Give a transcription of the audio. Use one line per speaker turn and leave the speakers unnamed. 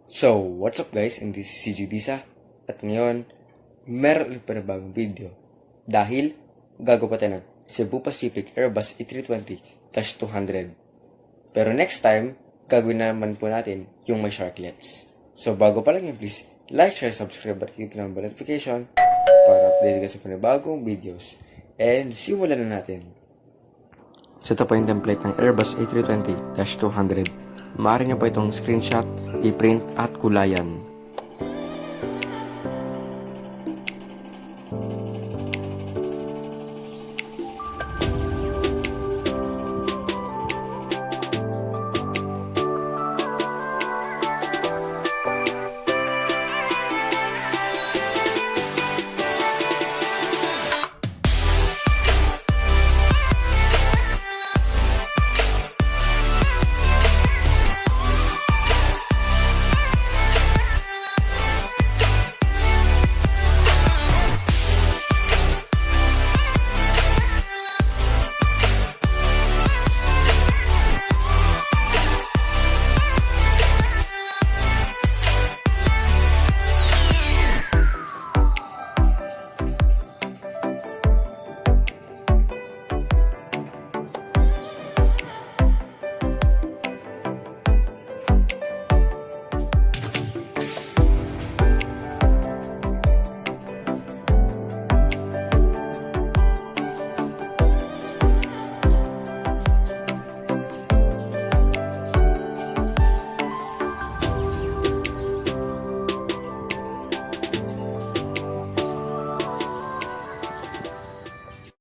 So, what's up guys? And this is CG Bisa. At ngayon, meron ulit pa na bagong video. Dahil, gagawa tayo ng Cebu Pacific Airbus A320-200. Pero next time, gagawin naman po natin yung may sharklets. So, bago pa lang yun, please like, share, subscribe at click ng bell notification para update ka sa panibagong videos. And simulan na natin. So, ito po yung template ng Airbus A320-200. Maaari nyo po itong screenshot, i-print at kulayan.